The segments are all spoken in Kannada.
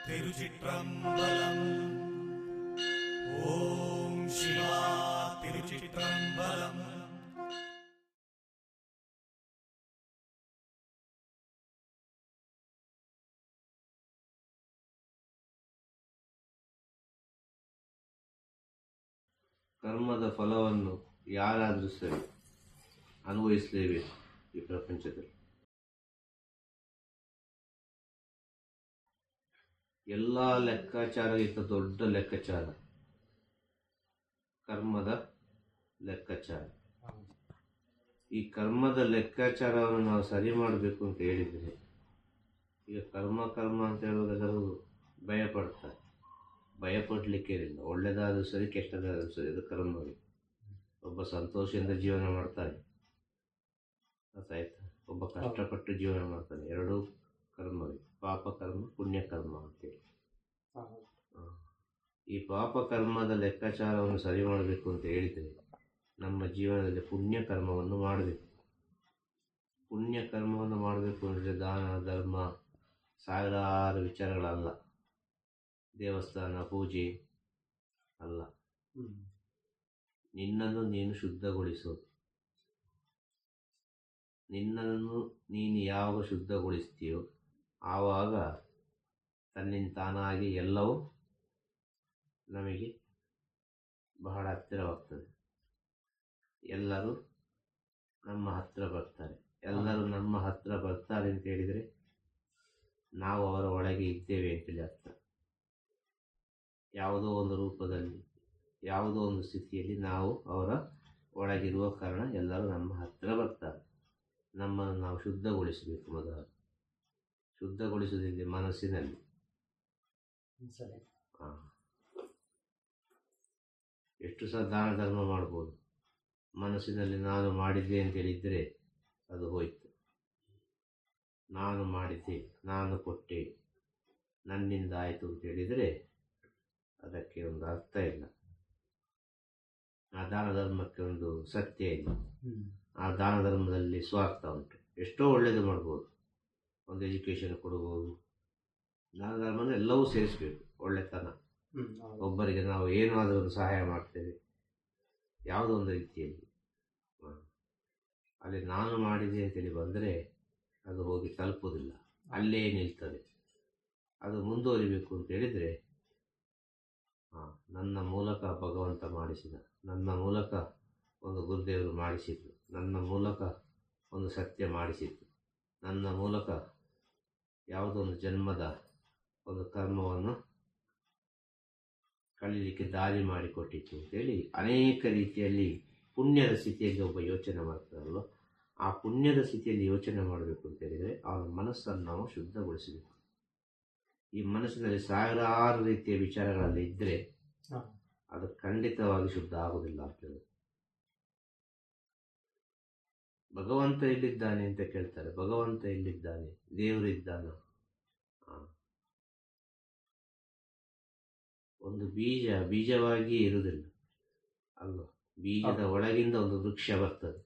ತಿರುಚಿಟ್ರಂಬಲಂ ಓಂ ಶಿವಾ ತಿರುಚಿಟ್ರಂಬಲಂ. ಕರ್ಮದ ಫಲವನ್ನು ಯಾರಾದರೂ ಸರಿ ಅನುಭವಿಸಲೇಬೇಕು ಈ ಪ್ರಪಂಚದಲ್ಲಿ. ಎಲ್ಲ ಲೆಕ್ಕಾಚಾರಕ್ಕಿಂತ ದೊಡ್ಡ ಲೆಕ್ಕಾಚಾರ ಕರ್ಮದ ಲೆಕ್ಕಾಚಾರ. ಈ ಕರ್ಮದ ಲೆಕ್ಕಾಚಾರವನ್ನು ನಾವು ಸರಿ ಮಾಡಬೇಕು ಅಂತ ಹೇಳಿದರೆ, ಈಗ ಕರ್ಮ ಅಂತ ಹೇಳುವುದಾದರೂ ಭಯಪಡ್ತಾರೆ. ಭಯಪಡಲಿಕ್ಕೇನಿಲ್ಲ. ಒಳ್ಳೆಯದಾದರೂ ಸರಿ ಕೆಟ್ಟದಾದರೂ ಸರಿ ಅದು ಕರ್ಮವೇ. ಒಬ್ಬ ಸಂತೋಷದಿಂದ ಜೀವನ ಮಾಡ್ತಾನೆ, ಗೊತ್ತಾಯ್ತಾ? ಒಬ್ಬ ಕಷ್ಟಪಟ್ಟು ಜೀವನ ಮಾಡ್ತಾನೆ. ಎರಡೂ ಕರ್ಮವೇ. ಪಾಪ ಕರ್ಮ ಪುಣ್ಯ ಕರ್ಮ ಅಂತೇಳಿ. ಈ ಪಾಪ ಕರ್ಮದ ಲೆಕ್ಕಾಚಾರವನ್ನು ಸರಿ ಮಾಡಬೇಕು ಅಂತ ಹೇಳಿದರೆ ನಮ್ಮ ಜೀವನದಲ್ಲಿ ಪುಣ್ಯ ಕರ್ಮವನ್ನು ಮಾಡಬೇಕು. ಪುಣ್ಯ ಕರ್ಮವನ್ನು ಮಾಡಬೇಕು ಅಂದರೆ ದಾನ ಧರ್ಮ ಸಾವಿರಾರು ವಿಚಾರಗಳಲ್ಲ, ದೇವಸ್ಥಾನ ಪೂಜೆ ಅಲ್ಲ. ನಿನ್ನನ್ನು ನೀನು ಶುದ್ಧಗೊಳಿಸೋದು. ನಿನ್ನನ್ನು ನೀನು ಯಾವಾಗ ಶುದ್ಧಗೊಳಿಸ್ತೀಯೋ ಆವಾಗ ತನ್ನಿಂದ ತಾನಾಗಿ ಎಲ್ಲವೂ ನಮಗೆ ಬಹಳ ಹತ್ತಿರವಾಗ್ತದೆ. ಎಲ್ಲರೂ ನಮ್ಮ ಹತ್ತಿರ ಬರ್ತಾರೆ. ಎಲ್ಲರೂ ನಮ್ಮ ಹತ್ತಿರ ಬರ್ತಾರೆ ಅಂತ ಹೇಳಿದರೆ ನಾವು ಅವರ ಒಳಗೆ ಇದ್ದೇವೆ ಅಂತೇಳಿ ಅರ್ಥ. ಯಾವುದೋ ಒಂದು ರೂಪದಲ್ಲಿ, ಯಾವುದೋ ಒಂದು ಸ್ಥಿತಿಯಲ್ಲಿ ನಾವು ಅವರ ಒಳಗಿರುವ ಕಾರಣ ಎಲ್ಲರೂ ನಮ್ಮ ಹತ್ತಿರ ಬರ್ತಾರೆ. ನಮ್ಮನ್ನು ನಾವು ಶುದ್ಧಗೊಳಿಸಬೇಕು. ಮೊದಲು ಶುದ್ಧಗೊಳಿಸುವುದಿಲ್ಲ ಮನಸ್ಸಿನಲ್ಲಿ. ಎಷ್ಟು ಸಹ ದಾನ ಧರ್ಮ ಮಾಡ್ಬೋದು, ಮನಸ್ಸಿನಲ್ಲಿ ನಾನು ಮಾಡಿದ್ದೆ ಅಂತೇಳಿದರೆ ಅದು ಹೋಯ್ತು. ನಾನು ಮಾಡಿದ್ದೆ, ನಾನು ಕೊಟ್ಟೆ, ನನ್ನಿಂದ ಆಯಿತು ಅಂತ ಹೇಳಿದರೆ ಅದಕ್ಕೆ ಒಂದು ಅರ್ಥ ಇಲ್ಲ. ಆ ದಾನ ಧರ್ಮಕ್ಕೆ ಒಂದು ಸತ್ಯ ಇಲ್ಲ. ಆ ದಾನ ಧರ್ಮದಲ್ಲಿ ಸ್ವಾರ್ಥ ಉಂಟು. ಎಷ್ಟೋ ಒಳ್ಳೆಯದು ಮಾಡ್ಬೋದು, ಒಂದು ಎಜುಕೇಷನ್ ಕೊಡ್ಬೋದು. ದಾನ ಧರ್ಮ ಅಂದರೆ ಎಲ್ಲವೂ ಸೇರಿಸಬೇಕು. ಒಳ್ಳೆತನ, ಒಬ್ಬರಿಗೆ ನಾವು ಏನಾದರೂ ಒಂದು ಸಹಾಯ ಮಾಡ್ತೇವೆ ಯಾವುದೋ ಒಂದು ರೀತಿಯಲ್ಲಿ. ಅಲ್ಲಿ ನಾನು ಮಾಡಿದೆ ಅಂತೇಳಿ ಬಂದರೆ ಅದು ಹೋಗಿ ತಲುಪುವುದಿಲ್ಲ, ಅಲ್ಲೇ ನಿಲ್ತದೆ. ಅದು ಮುಂದುವರಿಬೇಕು ಅಂತ ಹೇಳಿದರೆ ನನ್ನ ಮೂಲಕ ಭಗವಂತ ಮಾಡಿಸಿದ, ನನ್ನ ಮೂಲಕ ಒಂದು ಗುರುದೇವರು ಮಾಡಿಸಿದ್ರು, ನನ್ನ ಮೂಲಕ ಒಂದು ಸತ್ಯ ಮಾಡಿಸಿತ್ತು, ನನ್ನ ಮೂಲಕ ಯಾವುದೋ ಒಂದು ಜನ್ಮದ ಒಂದು ಕರ್ಮವನ್ನು ಕಳೀಲಿಕ್ಕೆ ದಾರಿ ಮಾಡಿಕೊಟ್ಟಿತ್ತು ಅಂತೇಳಿ ಅನೇಕ ರೀತಿಯಲ್ಲಿ ಪುಣ್ಯದ ಸ್ಥಿತಿಯಲ್ಲಿ ಒಬ್ಬ ಯೋಚನೆ ಮಾಡ್ತಾರಲ್ವ, ಆ ಪುಣ್ಯದ ಸ್ಥಿತಿಯಲ್ಲಿ ಯೋಚನೆ ಮಾಡಬೇಕು ಅಂತ ಹೇಳಿದರೆ ಅವನ ಮನಸ್ಸನ್ನು ನಾವು ಶುದ್ಧಗೊಳಿಸಬೇಕು. ಈ ಮನಸ್ಸಿನಲ್ಲಿ ಸಾವಿರಾರು ರೀತಿಯ ವಿಚಾರಗಳಲ್ಲಿ ಇದ್ದರೆ ಅದು ಖಂಡಿತವಾಗಿ ಶುದ್ಧ ಆಗುವುದಿಲ್ಲ ಅಂತೇಳಿ. ಭಗವಂತ ಎಲ್ಲಿದ್ದಾನೆ ಅಂತ ಕೇಳ್ತಾರೆ. ಭಗವಂತ ಎಲ್ಲಿದ್ದಾನೆ? ದೇವರಿದ್ದಾನ? ಒಂದು ಬೀಜವಾಗಿ ಇರುವುದಿಲ್ಲ ಅಲ್ವಾ? ಬೀಜದ ಒಳಗಿಂದ ಒಂದು ವೃಕ್ಷ ಬರ್ತದೆ.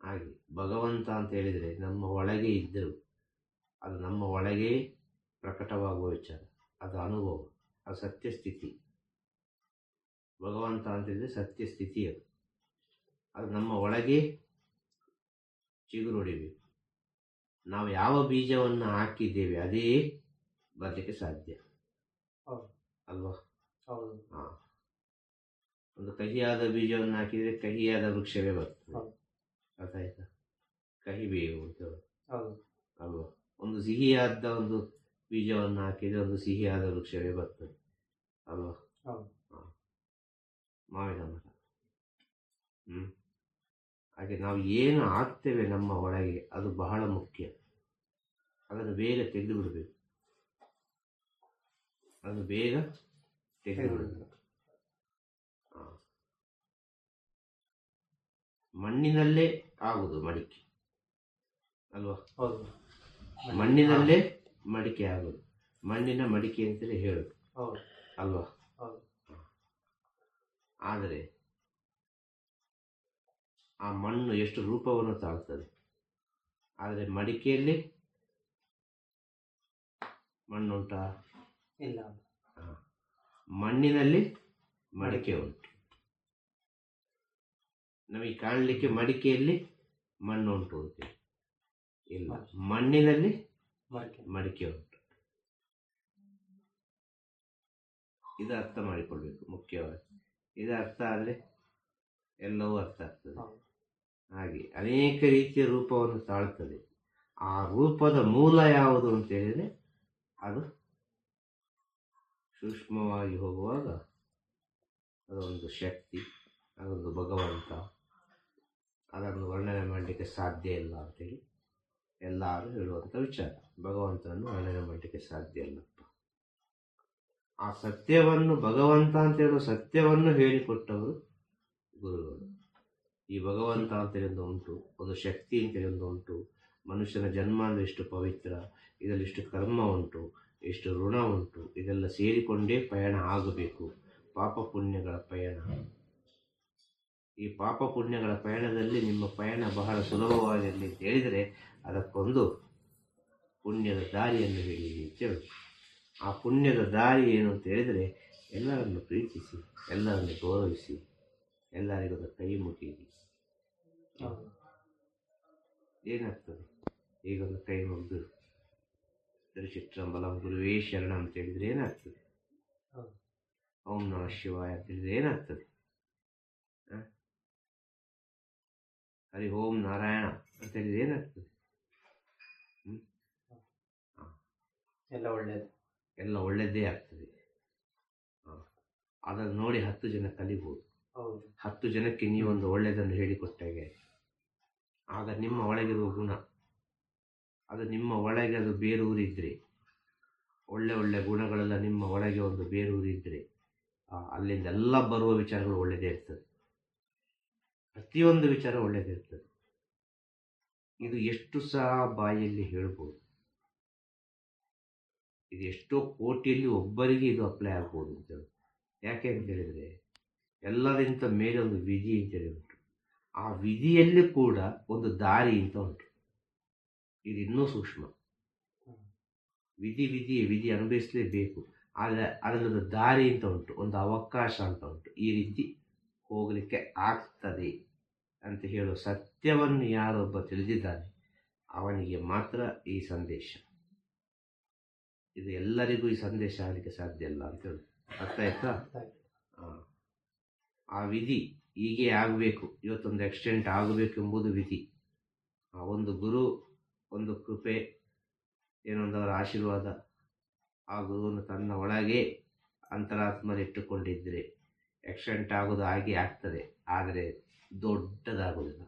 ಹಾಗೆ ಭಗವಂತ ಅಂತ ಹೇಳಿದರೆ ನಮ್ಮ ಒಳಗೆ ಇದ್ದರು, ಅದು ನಮ್ಮ ಒಳಗೆ ಪ್ರಕಟವಾಗುವ ವಿಚಾರ, ಅದು ಅನುಭವ, ಅದು ಸತ್ಯ ಸ್ಥಿತಿ. ಭಗವಂತ ಅಂತ ಹೇಳಿದರೆ ಸತ್ಯ ಸ್ಥಿತಿ. ಅದು ನಮ್ಮ ಒಳಗೆ ಚಿಗುರೊಡಿಬೇಕು. ನಾವು ಯಾವ ಬೀಜವನ್ನು ಹಾಕಿದ್ದೇವೆ ಅದೇ ಬರಲಿಕ್ಕೆ ಸಾಧ್ಯ ಅಲ್ವಾ? ಒಂದು ಕಹಿಯಾದ ಬೀಜವನ್ನು ಹಾಕಿದರೆ ಕಹಿಯಾದ ವೃಕ್ಷವೇ ಬರ್ತದೆ. ಅರ್ಥಾಯ್ತಾ? ಕಹಿ ಬೇವು ಅಂತ ಅಲ್ವಾ? ಒಂದು ಸಿಹಿಯಾದ ಒಂದು ಬೀಜವನ್ನು ಹಾಕಿದರೆ ಒಂದು ಸಿಹಿಯಾದ ವೃಕ್ಷವೇ ಬರ್ತದೆ ಅಲ್ವಾ? ಮಾವಿನ ಮರ. ಹಾಗೆ ನಾವು ಏನು ಹಾಕ್ತೇವೆ ನಮ್ಮ ಒಳಗೆ ಅದು ಬಹಳ ಮುಖ್ಯ. ಅದನ್ನು ಬೇಗ ತೆಗೆದು ಬಿಡಬೇಕು. ಅದನ್ನು ಬೇಗ ತೆಗೆದು ಬಿಡಬೇಕು. ಮಣ್ಣಿನಲ್ಲೇ ಆಗುದು ಮಡಿಕೆ ಅಲ್ವಾ? ಮಣ್ಣಿನಲ್ಲೇ ಮಡಿಕೆ ಆಗುದು. ಮಣ್ಣಿನ ಮಡಿಕೆ ಅಂತಲೇ ಹೇಳುದು ಅಲ್ವಾ? ಆದರೆ ಆ ಮಣ್ಣು ಎಷ್ಟು ರೂಪವನ್ನು ತಾಳ್ತದೆ. ಆದರೆ ಮಡಿಕೆಯಲ್ಲಿ ಮಣ್ಣುಂಟಾ? ಇಲ್ಲ. ಮಣ್ಣಿನಲ್ಲಿ ಮಡಿಕೆ ಉಂಟು. ನಮಗೆ ಕಾಣಲಿಕ್ಕೆ ಮಡಿಕೆಯಲ್ಲಿ ಮಣ್ಣು ಉಂಟು ಅಂತೇಳಿ ಇಲ್ಲ, ಮಣ್ಣಿನಲ್ಲಿ ಮಡಿಕೆ ಉಂಟು. ಇದು ಅರ್ಥ ಮಾಡಿಕೊಳ್ಬೇಕು ಮುಖ್ಯವಾಗಿ. ಇದು ಅರ್ಥ ಆದರೆ ಎಲ್ಲವೂ ಅರ್ಥ ಆಗ್ತದೆ. ಹಾಗೆ ಅನೇಕ ರೀತಿಯ ರೂಪವನ್ನು ತಾಳ್ತದೆ. ಆ ರೂಪದ ಮೂಲ ಯಾವುದು ಅಂತ ಹೇಳಿದರೆ ಅದು ಸೂಕ್ಷ್ಮವಾಗಿ ಹೋಗುವಾಗ ಅದೊಂದು ಶಕ್ತಿ, ಅದೊಂದು ಭಗವಂತ. ಅದನ್ನು ವರ್ಣನೆ ಮಾಡಲಿಕ್ಕೆ ಸಾಧ್ಯ ಇಲ್ಲ ಅಂತೇಳಿ ಎಲ್ಲರೂ ಹೇಳುವಂಥ ವಿಚಾರ. ಭಗವಂತನನ್ನು ವರ್ಣನೆ ಮಾಡಲಿಕ್ಕೆ ಸಾಧ್ಯ ಇಲ್ಲಪ್ಪ. ಆ ಸತ್ಯವನ್ನು, ಭಗವಂತ ಅಂತ ಹೇಳುವ ಸತ್ಯವನ್ನು ಹೇಳಿಕೊಟ್ಟವರು ಗುರುಗಳು. ಈ ಭಗವಂತ ಅಂತೇಳಿ ಒಂದು ಉಂಟು, ಒಂದು ಶಕ್ತಿ ಅಂತೇಳಿ ಒಂದು ಉಂಟು. ಮನುಷ್ಯನ ಜನ್ಮ ಅಂದರೆ ಎಷ್ಟು ಪವಿತ್ರ, ಇದರಲ್ಲಿ ಎಷ್ಟು ಕರ್ಮ ಉಂಟು, ಎಷ್ಟು ಋಣ ಉಂಟು, ಇದೆಲ್ಲ ಸೇರಿಕೊಂಡೇ ಪಯಣ ಆಗಬೇಕು. ಪಾಪ ಪುಣ್ಯಗಳ ಪಯಣ. ಈ ಪಾಪ ಪುಣ್ಯಗಳ ಪಯಣದಲ್ಲಿ ನಿಮ್ಮ ಪಯಣ ಬಹಳ ಸುಲಭವಾಗಿರಲಿ ಅಂತ ಹೇಳಿದರೆ ಅದಕ್ಕೊಂದು ಪುಣ್ಯದ ದಾರಿಯನ್ನು ಹೇಳಿ ಅಂತ ಹೇಳಿ. ಆ ಪುಣ್ಯದ ದಾರಿ ಏನು ಅಂತ ಹೇಳಿದರೆ ಎಲ್ಲರನ್ನು ಪ್ರೀತಿಸಿ, ಎಲ್ಲರನ್ನು ಗೌರವಿಸಿ, ಎಲ್ಲರಿಗೊಂದು ಕೈ ಮುಗಿಯಿರಿ. ಏನಾಗ್ತದೆ? ಈಗೊಂದು ಕೈ ಮುಗಿದು ತಿರುಚಿಟ್ರಂಬಲಂ ಗುರುವೇ ಶರಣ ಅಂತ ಹೇಳಿದರೆ ಏನಾಗ್ತದೆ? ಓಂ ನಮಃ ಶಿವಾಯ ಅಂತ ಹೇಳಿದರೆ ಏನಾಗ್ತದೆ? ಹರಿ ಓಂ ನಾರಾಯಣ ಅಂತ ಹೇಳಿದರೆ ಏನಾಗ್ತದೆ? ಎಲ್ಲ ಒಳ್ಳೆಯದೇ ಆಗ್ತದೆ. ಅದನ್ನು ನೋಡಿ 10 ಜನ ಕಲಿಬೋದು. 10 ಜನಕ್ಕೆ ನೀವೊಂದು ಒಳ್ಳೆಯದನ್ನು ಹೇಳಿಕೊಟ್ಟಾಗೆ ಆಗ ನಿಮ್ಮ ಒಳಗಿರುವ ಗುಣ, ಅದು ನಿಮ್ಮ ಒಳಗೆ ಅದು ಬೇರೂರಿದ್ರೆ, ಒಳ್ಳೆ ಒಳ್ಳೆ ಗುಣಗಳೆಲ್ಲ ನಿಮ್ಮ ಒಳಗೆ ಒಂದು ಬೇರೂರಿದ್ರೆ ಅಲ್ಲಿಂದ ಎಲ್ಲ ಬರುವ ವಿಚಾರಗಳು ಒಳ್ಳೆಯದೇ ಇರ್ತದೆ. ಪ್ರತಿಯೊಂದು ವಿಚಾರ ಒಳ್ಳೆಯದಿರ್ತದೆ. ಇದು ಎಷ್ಟು ಸಹ ಬಾಯಲ್ಲಿ ಹೇಳ್ಬೋದು. ಇದು ಎಷ್ಟೋ ಕೋಟಿಯಲ್ಲಿ ಒಬ್ಬರಿಗೆ ಇದು ಅಪ್ಲೈ ಆಗ್ಬೋದು ಅಂತೇಳಿ. ಯಾಕೆ ಅಂತ ಹೇಳಿದರೆ ಎಲ್ಲರಿಗಿಂತ ಮೇಲೆ ಒಂದು ವಿಧಿ ಅಂತೇಳಿ ಉಂಟು. ಆ ವಿಧಿಯಲ್ಲಿ ಕೂಡ ಒಂದು ದಾರಿ ಅಂತ ಉಂಟು. ಇದು ಇನ್ನೂ ಸೂಕ್ಷ್ಮ. ವಿಧಿ ಅನುಭವಿಸಲೇಬೇಕು. ಆದರೆ ಅದರಲ್ಲೊಂದು ದಾರಿ ಅಂತ ಉಂಟು, ಒಂದು ಅವಕಾಶ ಅಂತ ಉಂಟು. ಈ ರೀತಿ ಹೋಗಲಿಕ್ಕೆ ಆಗ್ತದೆ ಅಂತ ಹೇಳುವ ಸತ್ಯವನ್ನು ಯಾರೊಬ್ಬ ತಿಳಿದಿದ್ದಾನೆ ಅವನಿಗೆ ಮಾತ್ರ ಈ ಸಂದೇಶ. ಇದು ಎಲ್ಲರಿಗೂ ಈ ಸಂದೇಶ ಆಗಲಿಕ್ಕೆ ಸಾಧ್ಯ ಇಲ್ಲ ಅಂತ ಹೇಳಿ. ಅರ್ಥ ಆಯ್ತಾ? ಆ ವಿಧಿ ಹೀಗೆ ಆಗಬೇಕು, ಇವತ್ತೊಂದು ಆಕ್ಸಿಡೆಂಟ್ ಆಗಬೇಕು ಎಂಬುದು ವಿಧಿ. ಒಂದು ಗುರು, ಒಂದು ಕೃಪೆ, ಏನೊಂದವರ ಆಶೀರ್ವಾದ, ಆ ಗುರುವನ್ನು ತನ್ನ ಒಳಗೆ ಅಂತರಾತ್ಮನಿಟ್ಟುಕೊಂಡಿದ್ದರೆ ಆಕ್ಸಿಡೆಂಟ್ ಆಗೋದು ಹಾಗೆ ಆಗ್ತದೆ. ಆದರೆ ದೊಡ್ಡದಾಗೋದಿಲ್ಲ.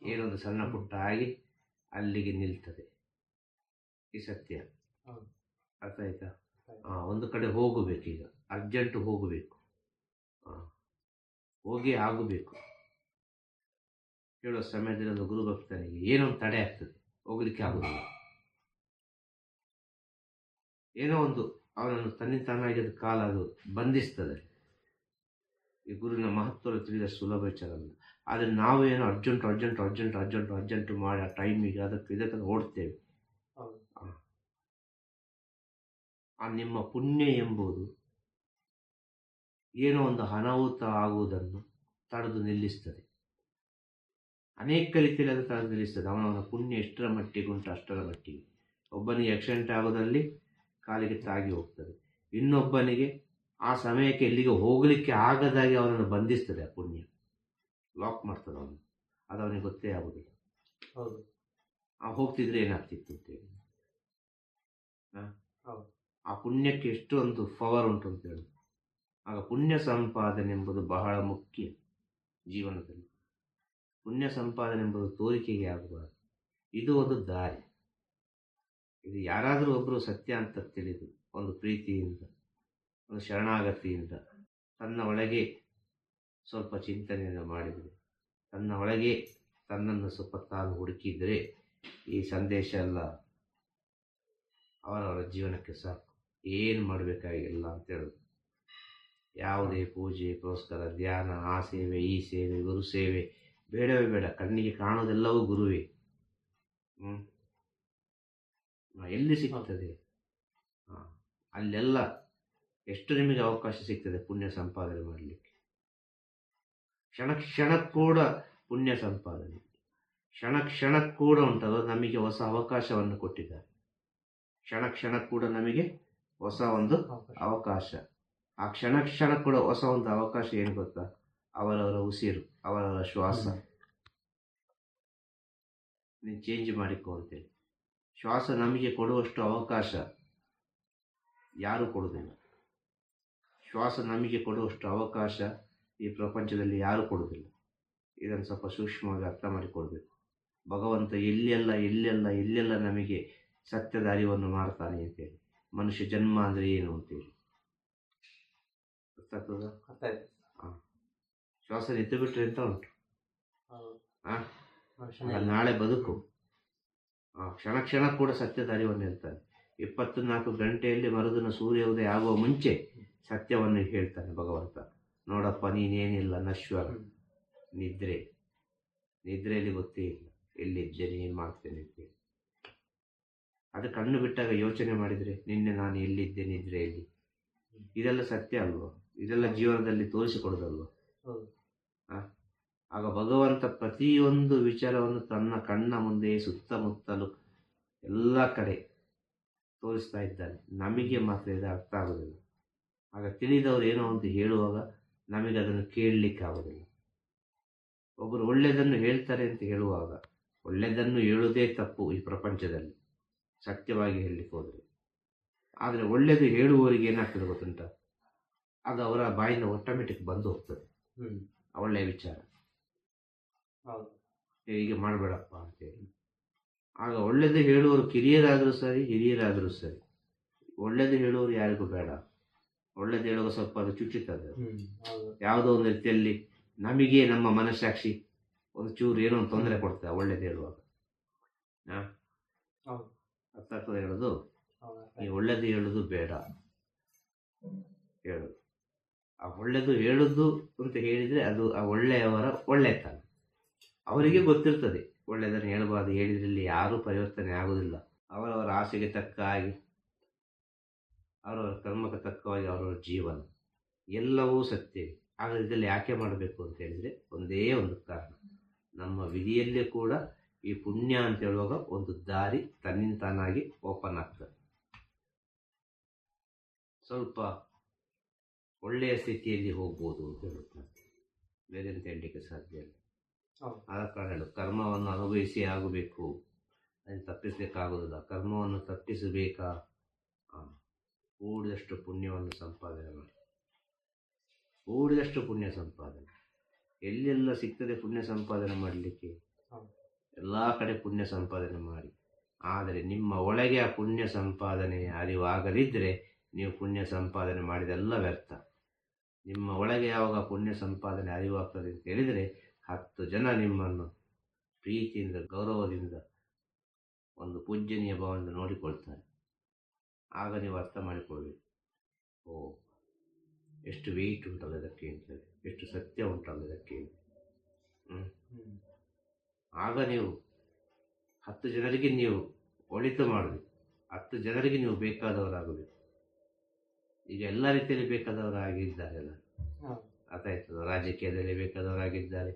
ಏನೊಂದು ಸಣ್ಣ ಪುಟ್ಟ ಆಗಿ ಅಲ್ಲಿಗೆ ನಿಲ್ತದೆ. ಈ ಸತ್ಯ ಅರ್ಥ ಆಯ್ತಾ? ಒಂದು ಕಡೆ ಹೋಗಬೇಕು, ಈಗ ಅರ್ಜೆಂಟ್ ಹೋಗಬೇಕು, ಹೋಗಿ ಆಗಬೇಕು ಹೇಳೋ ಸಮಯದಲ್ಲಿ ಒಂದು ಗುರು ಭಕ್ತನಿಗೆ ಏನೋ ಒಂದು ತಡೆ ಆಗ್ತದೆ, ಹೋಗ್ಲಿಕ್ಕೆ ಆಗೋದಿಲ್ಲ. ಏನೋ ಒಂದು ಅವನನ್ನು ತನ್ನಿಂತಾನಾಗಿ ಅದು ಕಾಲ ಅದು ಬಂಧಿಸ್ತದೆ. ಈ ಗುರುವಿನ ಮಹತ್ವ ತಿಳಿದ ಸುಲಭ ವಿಚಾರ ಅಲ್ಲ. ಆದರೆ ನಾವು ಏನೋ ಅರ್ಜೆಂಟ್ ಮಾಡಿ ಆ ಟೈಮಿಗೆ ಇದಕ್ಕೆ ಓಡ್ತೇವೆ. ಆ ನಿಮ್ಮ ಪುಣ್ಯ ಎಂಬುದು ಏನೋ ಒಂದು ಅನಾಹುತ ಆಗುವುದನ್ನು ತಡೆದು ನಿಲ್ಲಿಸ್ತದೆ. ಅನೇಕ ರೀತಿಯಲ್ಲಿ ಅದು ತಡೆದು ನಿಲ್ಲಿಸ್ತದೆ. ಅವನವನ ಪುಣ್ಯ ಎಷ್ಟರ ಮಟ್ಟಿಗೆ ಉಂಟು ಅಷ್ಟರ ಮಟ್ಟಿಗೆ. ಒಬ್ಬನಿಗೆ ಆಕ್ಸಿಡೆಂಟ್ ಆಗೋದಲ್ಲಿ ಕಾಲಿಗೆ ತಾಗಿ ಹೋಗ್ತದೆ, ಇನ್ನೊಬ್ಬನಿಗೆ ಆ ಸಮಯಕ್ಕೆ ಎಲ್ಲಿಗೆ ಹೋಗಲಿಕ್ಕೆ ಆಗದಾಗಿ ಅವನನ್ನು ಬಂಧಿಸ್ತದೆ. ಆ ಪುಣ್ಯ ಲಾಕ್ ಮಾಡ್ತದೆ ಅವನು, ಅದು ಅವನಿಗೆ ಗೊತ್ತೇ ಆಗೋದಿಲ್ಲ. ಹೋಗ್ತಿದ್ರೆ ಏನಾಗ್ತಿತ್ತು ಅಂತೇಳಿ. ಆ ಪುಣ್ಯಕ್ಕೆ ಎಷ್ಟು ಒಂದು ಪವರ್ ಉಂಟು ಅಂತೇಳಿ. ಆಗ ಪುಣ್ಯ ಸಂಪಾದನೆ ಎಂಬುದು ಬಹಳ ಮುಖ್ಯ ಜೀವನದಲ್ಲಿ. ಪುಣ್ಯ ಸಂಪಾದನೆ ಎಂಬುದು ತೋರಿಕೆಗೆ ಆಗಬಾರದು. ಇದು ಒಂದು ದಾರಿ. ಇದು ಯಾರಾದರೂ ಒಬ್ಬರು ಸತ್ಯ ಅಂತ ತಿಳಿದು ಒಂದು ಪ್ರೀತಿಯಿಂದ, ಒಂದು ಶರಣಾಗತಿಯಿಂದ ತನ್ನ ಒಳಗೆ ಸ್ವಲ್ಪ ಚಿಂತನೆಯನ್ನು ಮಾಡಿದರೆ, ತನ್ನ ಒಳಗೆ ತನ್ನನ್ನು ಸ್ವಲ್ಪ ತಾನು ಹುಡುಕಿದರೆ ಈ ಸಂದೇಶ ಎಲ್ಲ ಅವರವರ ಜೀವನಕ್ಕೆ ಸಾಕು. ಏನು ಮಾಡಬೇಕಾಗಿಲ್ಲ ಅಂತೇಳೋದು. ಯಾವುದೇ ಪೂಜೆ ಪುರಸ್ಕಾರ, ಧ್ಯಾನ, ಆ ಸೇವೆ, ಈ ಸೇವೆ, ಗುರು ಸೇವೆ ಬೇಡವೇ ಬೇಡ. ಕಣ್ಣಿಗೆ ಕಾಣೋದೆಲ್ಲವೂ ಗುರುವೇ. ಎಲ್ಲಿ ಸಿಗ್ತದೆ? ಅಲ್ಲೆಲ್ಲ ಎಷ್ಟು ನಿಮಗೆ ಅವಕಾಶ ಸಿಗ್ತದೆ ಪುಣ್ಯ ಸಂಪಾದನೆ ಮಾಡಲಿಕ್ಕೆ. ಕ್ಷಣ ಕ್ಷಣಕ್ಕೂ ಕೂಡ ಪುಣ್ಯ ಸಂಪಾದನೆ, ಕ್ಷಣ ಕ್ಷಣಕ್ಕೂ ಕೂಡ ಉಂಟಲ್ಲ, ನಮಗೆ ಹೊಸ ಅವಕಾಶವನ್ನು ಕೊಟ್ಟಿದ್ದಾರೆ. ಕ್ಷಣ ಕ್ಷಣಕ್ಕೂ ಕೂಡ ನಮಗೆ ಹೊಸ ಒಂದು ಅವಕಾಶ. ಆ ಕ್ಷಣ ಕ್ಷಣ ಕೂಡ ಹೊಸ ಒಂದು ಅವಕಾಶ ಏನು ಗೊತ್ತಾ? ಅವರವರ ಉಸಿರು, ಅವರವರ ಶ್ವಾಸ. ನೀನು ಚೇಂಜ್ ಮಾಡಿಕೊ ಅಂತೇಳಿ ಶ್ವಾಸ ನಮಗೆ ಕೊಡುವಷ್ಟು ಅವಕಾಶ ಯಾರೂ ಕೊಡುವುದಿಲ್ಲ. ಶ್ವಾಸ ನಮಗೆ ಕೊಡುವಷ್ಟು ಅವಕಾಶ ಈ ಪ್ರಪಂಚದಲ್ಲಿ ಯಾರೂ ಕೊಡುವುದಿಲ್ಲ. ಇದನ್ನು ಸ್ವಲ್ಪ ಸೂಕ್ಷ್ಮವಾಗಿ ಅರ್ಥ ಮಾಡಿಕೊಳ್ಬೇಕು. ಭಗವಂತ ಎಲ್ಲೆಲ್ಲ ನಮಗೆ ಸತ್ಯದ ಅರಿವನ್ನು ಮಾಡ್ತಾನೆ ಅಂತೇಳಿ. ಮನುಷ್ಯ ಜನ್ಮ ಅಂದರೆ ಏನು ಅಂತೇಳಿ ಗೊತ್ತಾಗ್ತದ? ಹಾಂ, ಶ್ವಾಸ ನಿಂತು ಬಿಟ್ಟರೆ ಎಂತ ಉಂಟು? ಹಾಂ, ನಾಳೆ ಬದುಕು. ಕ್ಷಣ ಕ್ಷಣ ಕೂಡ ಸತ್ಯದ ಅರಿವನ್ನು ಹೇಳ್ತಾನೆ. 24 ಗಂಟೆಯಲ್ಲಿ ಮರುದಿನ ಸೂರ್ಯ ಉದಯ ಆಗುವ ಮುಂಚೆ ಸತ್ಯವನ್ನು ಹೇಳ್ತಾನೆ ಭಗವಂತ. ನೋಡಪ್ಪ, ನೀನೇನಿಲ್ಲ, ನಶ್ವರ, ನಿದ್ರೆಯಲ್ಲಿ ಗೊತ್ತೇ ಇಲ್ಲ ಎಲ್ಲಿದ್ದೇನೆ, ಏನು ಮಾಡ್ತೇನೆ ಅಂತೇಳಿ. ಅದು ಕಣ್ಣು ಬಿಟ್ಟಾಗ ಯೋಚನೆ ಮಾಡಿದರೆ ನಿನ್ನೆ ನಾನು ಎಲ್ಲಿದ್ದೆ ನಿದ್ರೆಯಲ್ಲಿ, ಇದೆಲ್ಲ ಸತ್ಯ ಅಲ್ವ? ಇದೆಲ್ಲ ಜೀವನದಲ್ಲಿ ತೋರಿಸಿಕೊಡೋದಲ್ವ? ಆಗ ಭಗವಂತ ಪ್ರತಿಯೊಂದು ವಿಚಾರವನ್ನು ತನ್ನ ಕಣ್ಣ ಮುಂದೆ ಸುತ್ತಮುತ್ತಲು ಎಲ್ಲ ಕಡೆ ತೋರಿಸ್ತಾ ಇದ್ದಾನೆ. ನಮಗೆ ಮಾತ್ರ ಇದು ಅರ್ಥ ಆಗೋದಿಲ್ಲ. ಆಗ ತಿಳಿದವರು ಏನೋ ಒಂದು ಹೇಳುವಾಗ ನಮಗೆ ಅದನ್ನು ಕೇಳಲಿಕ್ಕೆ ಆಗೋದಿಲ್ಲ. ಒಬ್ಬರು ಒಳ್ಳೆಯದನ್ನು ಹೇಳ್ತಾರೆ ಅಂತ ಹೇಳುವಾಗ, ಒಳ್ಳೆಯದನ್ನು ಹೇಳುವುದೇ ತಪ್ಪು ಈ ಪ್ರಪಂಚದಲ್ಲಿ, ಸತ್ಯವಾಗಿ ಹೇಳಲಿಕ್ಕೆ ಹೋದರೆ. ಆದರೆ ಒಳ್ಳೆಯದು ಹೇಳುವವರಿಗೆ ಏನಾಗ್ತದೆ ಗೊತ್ತುಂಟ? ಅದು ಅವರ ಬಾಯಿಂದ ಆಟೋಮೆಟಿಕ್ ಬಂದು ಹೋಗ್ತದೆ ಒಳ್ಳೆಯ ವಿಚಾರ. ಹೀಗೆ ಮಾಡಬೇಡಪ್ಪ ಅಂತೇಳಿ. ಆಗ ಒಳ್ಳೆಯದು ಹೇಳುವವರು ಕಿರಿಯರಾದರೂ ಸರಿ, ಹಿರಿಯರಾದರೂ ಸರಿ, ಒಳ್ಳೆಯದು ಹೇಳುವವರು ಯಾರಿಗೂ ಬೇಡ. ಒಳ್ಳೆಯದು ಹೇಳುವಾಗ ಸ್ವಲ್ಪ ಅದು ಚುಚ್ಚುತ್ತದೆ. ಯಾವುದೋ ಒಂದು ರೀತಿಯಲ್ಲಿ ನಮಗೆ ನಮ್ಮ ಮನಸ್ಸಾಕ್ಷಿ ಒಂದು ಚೂರು ಏನೋ ಒಂದು ತೊಂದರೆ ಕೊಡ್ತದೆ ಒಳ್ಳೆಯದು ಹೇಳುವಾಗ. ಅರ್ಥ ಆಗ್ತದೆ ಹೇಳೋದು? ಈ ಒಳ್ಳೆಯದು ಹೇಳೋದು ಬೇಡ, ಹೇಳೋದು. ಆ ಒಳ್ಳೆಯದು ಹೇಳೋದು ಅಂತ ಹೇಳಿದರೆ ಅದು ಆ ಒಳ್ಳೆಯವರ ಒಳ್ಳೆತನ. ಅವರಿಗೆ ಗೊತ್ತಿರ್ತದೆ ಒಳ್ಳೆಯದನ್ನು ಹೇಳಬಾರ್ದು, ಹೇಳಿದ್ರಲ್ಲಿ ಯಾರೂ ಪರಿವರ್ತನೆ ಆಗುವುದಿಲ್ಲ. ಅವರವರ ಆಸೆಗೆ ತಕ್ಕ ಹಾಗೆ, ಅವರವರ ಕರ್ಮಕ್ಕೆ ತಕ್ಕವಾಗಿ ಅವರವರ ಜೀವನ ಎಲ್ಲವೂ ಸತ್ಯವೇ. ಆದರೆ ಇದರಲ್ಲಿ ಯಾಕೆ ಮಾಡಬೇಕು ಅಂತ ಹೇಳಿದರೆ ಒಂದೇ ಒಂದು ಕಾರಣ. ನಮ್ಮ ವಿಧಿಯಲ್ಲೇ ಕೂಡ ಈ ಪುಣ್ಯ ಅಂತ ಹೇಳುವಾಗ ಒಂದು ದಾರಿ ತನ್ನಿಂತಾನಾಗಿ ಓಪನ್ ಆಗ್ತದೆ. ಸ್ವಲ್ಪ ಒಳ್ಳೆಯ ಸ್ಥಿತಿಯಲ್ಲಿ ಹೋಗ್ಬೋದು ಅಂತ ಹೇಳುತ್ತಾರೆ. ಬೇರೆ ಅಂತ ಹೇಳಲಿಕ್ಕೆ ಸಾಧ್ಯ ಇಲ್ಲ. ಆದ ಕಾರಣ ಕರ್ಮವನ್ನು ಅನುಭವಿಸಿ ಆಗಬೇಕು, ಅದನ್ನು ತಪ್ಪಿಸಲಿಕ್ಕಾಗೋದಿಲ್ಲ. ಕರ್ಮವನ್ನು ತಪ್ಪಿಸಬೇಕಾ? ಕೂಡಿದಷ್ಟು ಪುಣ್ಯವನ್ನು ಸಂಪಾದನೆ ಮಾಡಿ, ಕೂಡಿದಷ್ಟು ಪುಣ್ಯ ಸಂಪಾದನೆ. ಎಲ್ಲೆಲ್ಲ ಸಿಗ್ತದೆ ಪುಣ್ಯ ಸಂಪಾದನೆ ಮಾಡಲಿಕ್ಕೆ, ಎಲ್ಲ ಕಡೆ ಪುಣ್ಯ ಸಂಪಾದನೆ ಮಾಡಿ. ಆದರೆ ನಿಮ್ಮ ಒಳಗೆ ಆ ಪುಣ್ಯ ಸಂಪಾದನೆ ಅರಿವಾಗದಿದ್ದರೆ ನೀವು ಪುಣ್ಯ ಸಂಪಾದನೆ ಮಾಡಿದೆಲ್ಲ ವ್ಯರ್ಥ. ನಿಮ್ಮ ಒಳಗೆ ಯಾವಾಗ ಪುಣ್ಯ ಸಂಪಾದನೆ ಅರಿವಾಗ್ತದೆ ಅಂತ ಹೇಳಿದರೆ 10 ಜನ ನಿಮ್ಮನ್ನು ಪ್ರೀತಿಯಿಂದ, ಗೌರವದಿಂದ, ಒಂದು ಪೂಜ್ಯನೀಯ ಭಾವದಿಂದ ನೋಡಿಕೊಳ್ತಾರೆ. ಆಗ ನೀವು ಅರ್ಥ ಮಾಡಿಕೊಳ್ಬೇಕು, ಓ ಎಷ್ಟು ವೆಯ್ಟ್ ಉಂಟಲ್ಲ ಇದಕ್ಕೆ ಅಂತೇಳಿ, ಎಷ್ಟು ಸತ್ಯ ಉಂಟಲ್ಲ ಇದಕ್ಕೆ. ಆಗ ನೀವು 10 ಜನರಿಗೆ ನೀವು ಒಳಿತು ಮಾಡಬೇಕು, 10 ಜನರಿಗೆ ನೀವು ಬೇಕಾದವರಾಗಬೇಕು. ಈಗ ಎಲ್ಲ ರೀತಿಯಲ್ಲಿ ಬೇಕಾದವರಾಗಿದ್ದಾರೆ ಅಲ್ಲ, ಅರ್ಥಾಯ್ತದ? ರಾಜಕೀಯದಲ್ಲಿ ಬೇಕಾದವರಾಗಿದ್ದಾರೆ,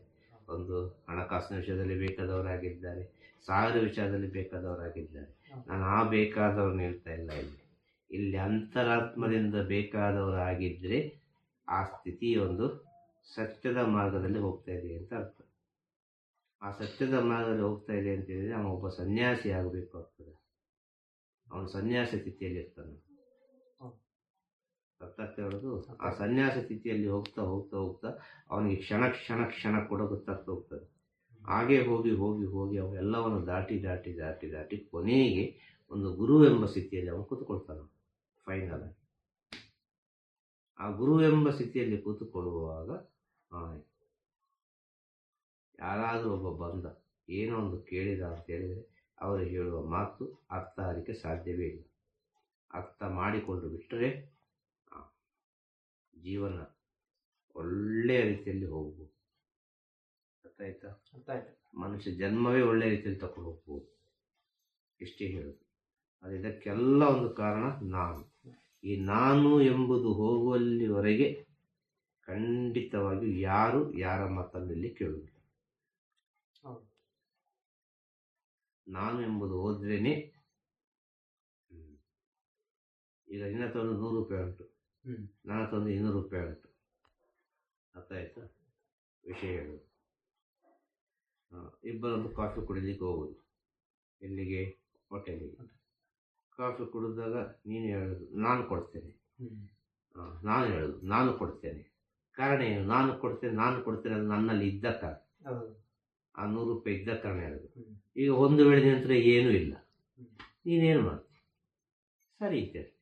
ಒಂದು ಹಣಕಾಸಿನ ವಿಷಯದಲ್ಲಿ ಬೇಕಾದವರಾಗಿದ್ದಾರೆ, ಸಾವಿರ ವಿಚಾರದಲ್ಲಿ ಬೇಕಾದವರಾಗಿದ್ದಾರೆ. ನಾನು ಆ ಬೇಕಾದವ್ರನ್ನ ಹೇಳ್ತಾ ಇಲ್ಲ. ಇಲ್ಲಿ ಅಂತರಾತ್ಮದಿಂದ ಬೇಕಾದವರಾಗಿದ್ದರೆ ಆ ಸ್ಥಿತಿ ಒಂದು ಸತ್ಯದ ಮಾರ್ಗದಲ್ಲಿ ಹೋಗ್ತಾ ಇದೆ ಅಂತ ಅರ್ಥ. ಆ ಸತ್ಯದ ಮಾರ್ಗದಲ್ಲಿ ಹೋಗ್ತಾ ಇದೆ ಅಂತ ಹೇಳಿದರೆ ಅವನು ಒಬ್ಬ ಸನ್ಯಾಸಿ ಆಗಬೇಕು ಆಗ್ತದೆ. ಅವನು ಸನ್ಯಾಸ ಸ್ಥಿತಿಯಲ್ಲಿ ಇರ್ತಾನೆ. ಅರ್ಥ ಹೇಳೋದು? ಆ ಸನ್ಯಾಸ ಸ್ಥಿತಿಯಲ್ಲಿ ಹೋಗ್ತಾ ಹೋಗ್ತಾ ಹೋಗ್ತಾ ಅವನಿಗೆ ಕ್ಷಣ ಕ್ಷಣ ಕ್ಷಣ ಕೂಡ ಗೊತ್ತಾಗ್ತಾ ಹೋಗ್ತದೆ. ಹಾಗೆ ಹೋಗಿ ಹೋಗಿ ಹೋಗಿ ಅವನು ಎಲ್ಲವನ್ನು ದಾಟಿ ದಾಟಿ ದಾಟಿ ದಾಟಿ ಕೊನೆಗೆ ಒಂದು ಗುರು ಎಂಬ ಸ್ಥಿತಿಯಲ್ಲಿ ಅವನು ಕೂತ್ಕೊಳ್ತಾನೆ. ಫೈನಲ್ ಆಗಿ ಆ ಗುರು ಎಂಬ ಸ್ಥಿತಿಯಲ್ಲಿ ಕೂತುಕೊಳ್ಳುವಾಗ ಯಾರಾದರೂ ಒಬ್ಬ ಬಂದ ಏನೋ ಒಂದು ಕೇಳಿದ ಅಂತ ಹೇಳಿದರೆ ಅವರು ಹೇಳುವ ಮಾತು ಅರ್ಥ ಆಗಲಿಕ್ಕೆ ಸಾಧ್ಯವೇ ಇಲ್ಲ. ಅರ್ಥ ಮಾಡಿಕೊಂಡು ಬಿಟ್ಟರೆ ಜೀವನ ಒಳ್ಳೆಯ ರೀತಿಯಲ್ಲಿ ಹೋಗ್ಬೋದು. ಅರ್ಥ ಆಯ್ತಾ? ಮನುಷ್ಯ ಜನ್ಮವೇ ಒಳ್ಳೆಯ ರೀತಿಯಲ್ಲಿ ತಗೊಂಡು ಹೋಗ್ಬೋದು. ಇಷ್ಟೇ ಹೇಳೋದು. ಅದು ಇದಕ್ಕೆಲ್ಲ ಒಂದು ಕಾರಣ ನಾನು. ಈ ನಾನು ಎಂಬುದು ಹೋಗುವಲ್ಲಿವರೆಗೆ ಖಂಡಿತವಾಗಿಯೂ ಯಾರು ಯಾರ ಮಾತನ್ನಲ್ಲಿ ಕೇಳುವುದಿಲ್ಲ. ನಾನು ಎಂಬುದು ಹೋದ್ರೇನೆ. ಈಗ ನಿನ್ನ ಹತ್ರ ಒಂದು 100 ರೂಪಾಯಿ ಉಂಟು, ನನ್ನ ಹತ್ರ ಒಂದು 200 ರೂಪಾಯಿ ಉಂಟು. ಅರ್ಥ ಆಯ್ತಾ ವಿಷಯ ಹೇಳೋದು? ಇಬ್ಬರೊಂದು ಕಾಫಿ ಕುಡಿಲಿಕ್ಕೆ ಹೋಗುದು. ಎಲ್ಲಿಗೆ? ಹೋಟೆಲಿಗೆ. ಕಾಫಿ ಕುಡಿದಾಗ ನೀನು ಹೇಳೋದು ನಾನು ಕೊಡ್ತೇನೆ, ನಾನು ಹೇಳೋದು ನಾನು ಕೊಡ್ತೇನೆ. ಕಾರಣ ಏನು? ನಾನು ಕೊಡ್ತೇನೆ ಅದು ನನ್ನಲ್ಲಿ ಇದ್ದ ಕಾರಣ, ಆ 100 ರೂಪಾಯಿ ಇದ್ದ ಕಾರಣ ಹೇಳೋದು. ಈಗ ಒಂದು ವೇಳೆ ನಿನ್ನ ಹತ್ರ ಏನೂ ಇಲ್ಲ, ನೀನೇನು ಮಾಡ್ತಿ? ಸರಿ ಇದ್ದೇನೆ,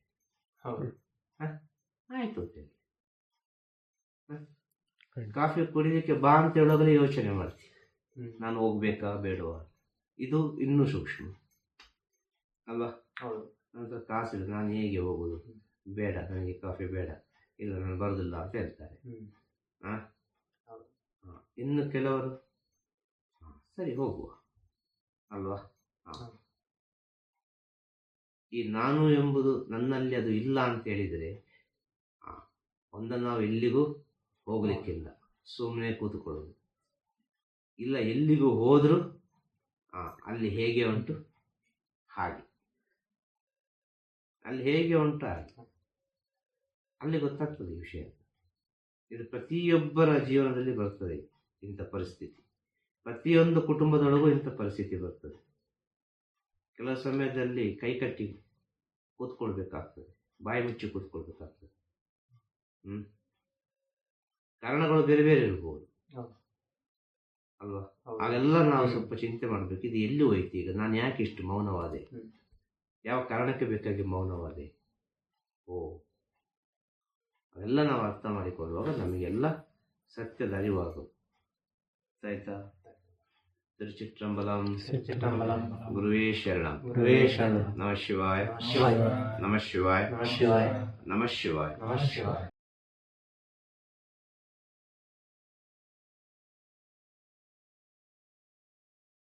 ಆಯ್ತು ಅಂತೇಳಿ ಕಾಫಿ ಕುಡಿಲಿಕ್ಕೆ ಬಾ ಅಂತ ಹೇಳೋಗಲೇ ಯೋಚನೆ ಮಾಡ್ತೀನಿ, ನಾನು ಹೋಗ್ಬೇಕಾ ಬೇಡವಾ? ಇದು ಇನ್ನೂ ಸೂಕ್ಷ್ಮ ಅಲ್ವಾ? ನಂತರ ಕಾಸಿಲ್ಲ, ನಾನು ಹೇಗೆ ಹೋಗುದು? ಬೇಡ, ನನಗೆ ಕಾಫಿ ಬೇಡ, ಇಲ್ಲ ನಾನು ಬರೋದಿಲ್ಲ ಅಂತ ಹೇಳ್ತಾರೆ. ಇನ್ನು ಕೆಲವರು ಸರಿ ಹೋಗುವ ಅಲ್ವಾ? ಈ ನಾನು ಎಂಬುದು ನನ್ನಲ್ಲಿ ಅದು ಇಲ್ಲ ಅಂತ ಹೇಳಿದರೆ ಒಂದನ್ನು ನಾವು ಎಲ್ಲಿಗೂ ಹೋಗ್ಲಿಕ್ಕಿಲ್ಲ, ಸುಮ್ಮನೆ ಕೂತ್ಕೊಳ್ಳೋದು. ಇಲ್ಲ ಎಲ್ಲಿಗೂ ಹೋದರೂ ಅಲ್ಲಿ ಹೇಗೆ ಉಂಟು ಹಾಗೆ, ಅಲ್ಲಿ ಹೇಗೆ ಉಂಟು ಹಾಗೆ, ಅಲ್ಲಿ ಗೊತ್ತಾಗ್ತದೆ ವಿಷಯ. ಇದು ಪ್ರತಿಯೊಬ್ಬರ ಜೀವನದಲ್ಲಿ ಬರ್ತದೆ ಇಂಥ ಪರಿಸ್ಥಿತಿ, ಪ್ರತಿಯೊಂದು ಕುಟುಂಬದೊಳಗೂ ಇಂಥ ಪರಿಸ್ಥಿತಿ ಬರ್ತದೆ. ಕೆಲವು ಸಮಯದಲ್ಲಿ ಕೈಕಟ್ಟಿ ಕೂತ್ಕೊಳ್ಬೇಕಾಗ್ತದೆ, ಬಾಯಿ ಮುಚ್ಚಿ ಕೂತ್ಕೊಳ್ಬೇಕಾಗ್ತದೆ. ಕಾರಣಗಳು ಬೇರೆ ಬೇರೆ ಇರ್ಬೋದು ಅಲ್ವಾ? ಹಾಗೆಲ್ಲ ನಾವು ಸ್ವಲ್ಪ ಚಿಂತೆ ಮಾಡಬೇಕು, ಇದು ಎಲ್ಲಿ ಹೋಯ್ತು ಈಗ, ನಾನು ಯಾಕೆ ಇಷ್ಟು ಮೌನವಾದೆ, ಯಾವ ಕಾರಣಕ್ಕೆ ಬೇಕಾಗಿ ಮೌನವಾದೆ? ಅದೆಲ್ಲ ನಾವು ಅರ್ಥ ಮಾಡಿಕೊಳ್ಳುವಾಗ ನಮಗೆಲ್ಲ ಸತ್ಯದ ಅರಿವಾಗುವುದು. ಆಯ್ತಾ? ತಿರುಚಿಟ್ರಂಬಲಂ ಗುರುವೇ ಶರಣಂ. ನಮಃ ಶಿವಾಯ, ನಮಃ ಶಿವಾಯ, ನಮಃ ಶಿವಾಯ.